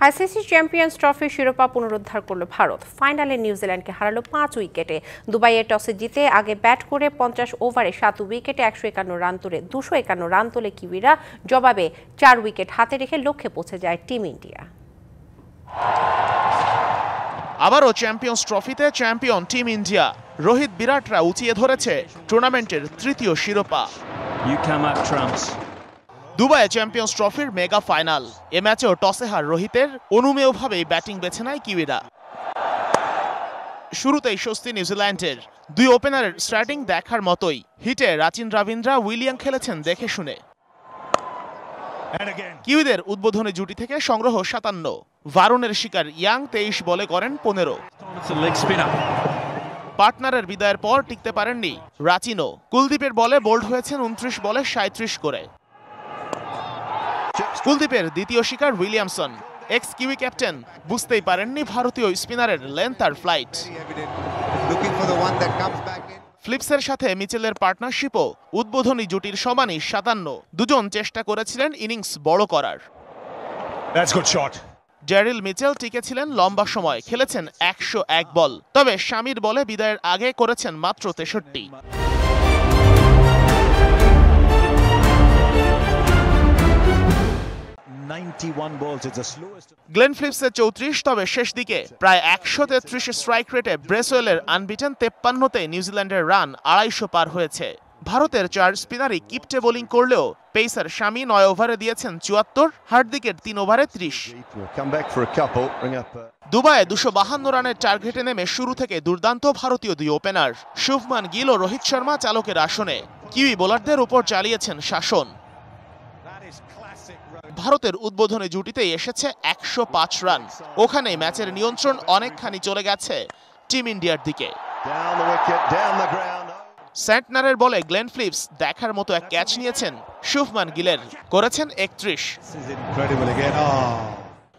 ICC champions ট্রফির শিরোপা পুনরুদ্ধার করল ভারত। ফাইনালে নিউজিল্যান্ডকে হারালো 5 উইকেটে। দুবাইয়ে টসে জিতে আগে ব্যাট করে 50 ওভারে 7 উইকেটে 151 রান তুলে 251 রান তোলে কিউইরা। জবাবে 4 উইকেট হাতে রেখে লক্ষ্যে পৌঁছে যায় টিম ইন্ডিয়া। আবারও চ্যাম্পিয়ন্স ট্রফিতে চ্যাম্পিয়ন টিম ইন্ডিয়া। রোহিত বিরাটরা উঁচিয়ে ধরেছে টুর্নামেন্টের তৃতীয় শিরোপা। দুবাইয়ে চ্যাম্পিয়ন্স ট্রফির মেগা ফাইনাল। এ ম্যাচেও টসে হার রোহিতের, অনুমেয়ভাবেই ব্যাটিং বেছে নেয় কিউইরা। শুরুতেই স্বস্তি নিউজিল্যান্ডের। দুই ওপেনারের স্টার্টিং দেখার মতোই। হিটে রাচিন রবীন্দ্রা উইলিয়াম খেলেছেন দেখে শুনে। কিউইদের উদ্বোধনী জুটি থেকে সংগ্রহ 57। ভারুণের শিকার ইয়াং 23 বলে করেন 15। পার্টনারের বিদায়ের পর টিকতে পারেননি রাচিনো। কুলদীপের বলে বোল্ড হয়েছেন 29 বলে 37 করে। কুলদীপের দ্বিতীয় শিকার উইলিয়ামসন। এক্স কিউই ক্যাপ্টেন বুঝতেই পারেননি ভারতীয় স্পিনারের লেন্থ আর ফ্লাইট। ফিলিপসের সাথে মিচেলের পার্টনারশিপও উদ্বোধনী জুটির সমানই 57। দুজন চেষ্টা করেছিলেন ইনিংস বড় করার। ড্যারিল মিচেল টিকেছিলেন লম্বা সময়, খেলেছেন 101 বল। তবে শামির বলে বিদায়ের আগে করেছেন মাত্র 63। গ্লেন ফিলিপসের 34, তবে শেষ দিকে প্রায় 133 স্ট্রাইক রেটে ব্রেসওয়েলের আনবিটেন 53-তে নিউজিল্যান্ডের রান 250 পার হয়েছে। ভারতের 4 স্পিনারই কিপটে বোলিং করলেও পেসার শামি 9 ওভারে দিয়েছেন 74, হার্দিকের 3 ওভারে 30। দুবাইয়ে 252 রানের টার্গেটে নেমে শুরু থেকে দুর্দান্ত ভারতীয় দুই ওপেনার শুভমান গিল ও রোহিত শর্মা চালকের আসনে। কিউই বোলারদের উপর চালিয়েছেন শাসন। ভারতের উদ্বোধনী জুটিতেই এসেছে 105 রান। ওখানেই ম্যাচের নিয়ন্ত্রণ অনেকখানি চলে গেছে টিম ইন্ডিয়ার দিকে। সেন্টনারের বলে গ্লেন ফিলিপস দেখার মতো এক ক্যাচ নিয়েছেন শুভমান গিলের, করেছেন 31।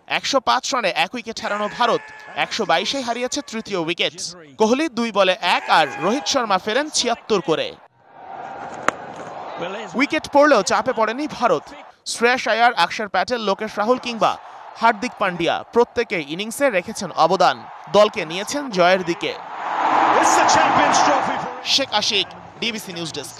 105 রানে 1 উইকেট হারানো ভারত 122-এ হারিয়েছে তৃতীয় উইকেট। কোহলি 2 বলে 1 আর রোহিত শর্মা ফেরেন 76 করে। উইকেট পড়লেও চাপে পড়েনি ভারত। শ্রেয়াস আয়ার, অক্ষর প্যাটেল, লোকেশ রাহুল কিংবা হার্দিক পান্ডিয়া প্রত্যেকেই ইনিংসে রেখেছেন অবদান। দলকে নিয়েছেন জয়ের দিকে। Sheikh Ashiq, DBC news desk.